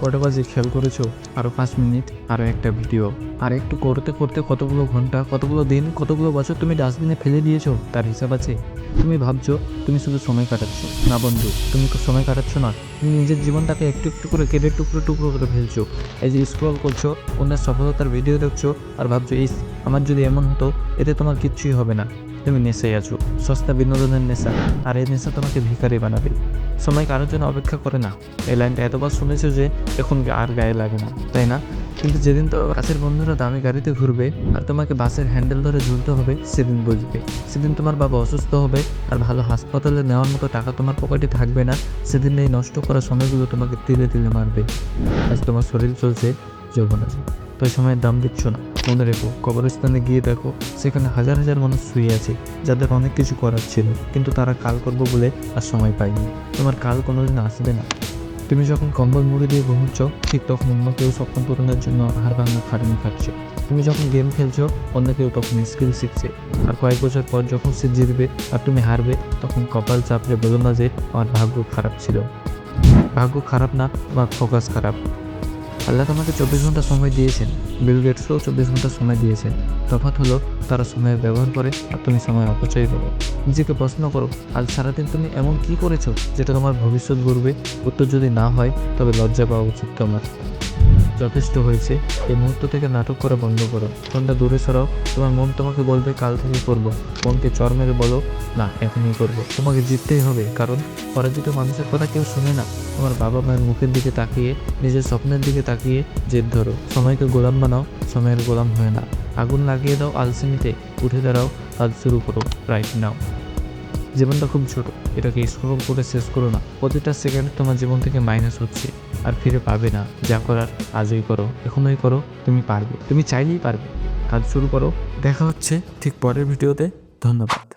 কটা বাজে খেয়াল করেছো? আরও 5 মিনিট, আরও একটা ভিডিও, আর একটু করতে করতে কতগুলো ঘন্টা, কতগুলো দিন, কতগুলো বছর তুমি ডাস্টবিনে ফেলে দিয়েছো তার হিসাব আছে? তুমি ভাবছো তুমি শুধু সময় কাটাচ্ছ। না বন্ধু, তুমি সময় কাটাচ্ছ না, তুমি নিজের জীবনটাকে একটু একটু করে কেটে টুকরো টুকরো করে ফেলছো। এই যে স্ক্রল করছো, অন্যের সফলতার ভিডিও দেখছো, আর ভাবছো আমার যদি এমন হতো, এতে তোমার কিচ্ছুই হবে না। তুমি নেশায় আছো, সস্তা বিনোদনের নেশা, আর এই নেশা তোমাকে ভিখারি বানাবে। সময় কারোর জন্য অপেক্ষা করে না। এই লাইনটা এতবার শুনেছো যে এখন আর গায়ে লাগে না, তাই না? কিন্তু যেদিন তো কাছের বন্ধুরা দামি গাড়িতে ঘুরবে আর তোমাকে বাসের হ্যান্ডেল ধরে ঝুলতে হবে, সেদিন বুঝবে। সেদিন তোমার বাবা অসুস্থ হবে আর ভালো হাসপাতালে নেওয়ার মতো টাকা তোমার পকেটে থাকবে না। সেদিন এই নষ্ট করা সময়গুলো তোমাকে তিলে তিলে মারবে। আজ তোমার শরীর চলছে, যৌবন আছে, তো এই সময়ের দাম দিচ্ছ না। মনে রেখো, কবরস্থানে গিয়ে দেখো, সেখানে হাজার হাজার মানুষ শুয়ে আছে যাদের অনেক কিছু করার ছিল, কিন্তু তারা কাল করবো বলে আর সময় পায়নি। তোমার কাল কোনোদিন আসবে না। তুমি যখন কম্বল মুড়ি দিয়ে ঘুমোচ্ছ, ঠিক তখন অন্য কেউ স্বপ্ন পূরণের জন্য হাড় ভাঙা খাটনি খাটছে। তুমি যখন গেম খেলছো, অন্য কেউ তখন স্কিল শিখছে। আর কয়েক বছর পর যখন সে জিতবে আর তুমি হারবে, তখন কপাল চাপড়ে বলো না যে আমার ভাগ্য খারাপ ছিল। ভাগ্য খারাপ না, তোমার ফোকাস খারাপ। আল্লাহ তোমাকে 24 ঘন্টা সময় দিয়েছেন, বিল গেটসও 24 ঘন্টা সময় দিয়েছেন। তফাৎ হলো তারা সময় ব্যবহার করে আর তুমি সময় অপচয় করো। নিজেকে প্রশ্ন করো, আজ সারাদিন তুমি এমন কি করেছো যেটা তোমার ভবিষ্যৎ গড়বে? উত্তর যদি না হয়, তবে লজ্জা পাওয়া উচিত তোমার। যথেষ্ট হয়েছে, এই মুহূর্ত থেকে নাটক করা বন্ধ করো। ফোনটা দূরে সরাও। তোমার মন তোমাকে বলবে কাল থেকে করবো। মনকে চর মেরে বলো না, এখনই করবো। তোমাকে জিততেই হবে, কারণ পরাজিত মানুষের কথা কেউ শুনে না। তোমার বাবা মায়ের মুখের দিকে তাকিয়ে, নিজের স্বপ্নের দিকে তাকিয়ে জেদ ধরো। সময়কে গোলাম বানাও, সময়ের গোলাম হয়ে না। আগুন লাগিয়ে দাও আলসেমিতে, উঠে দাঁড়াও, কাজ শুরু করো রাইট নাও। জীবনটা খুব ছোট, এটাকে স্ক্রল করে শেষ করো না। প্রতিটা সেকেন্ড তোমার জীবন থেকে মাইনাস হচ্ছে, আর ফিরে পাবে না। যা করার আজই করো, এখনই করো। তুমি পারবে, তুমি চাইলেই পারবে। কাজ শুরু করো। দেখা হচ্ছে ঠিক পরের ভিডিওতে। ধন্যবাদ।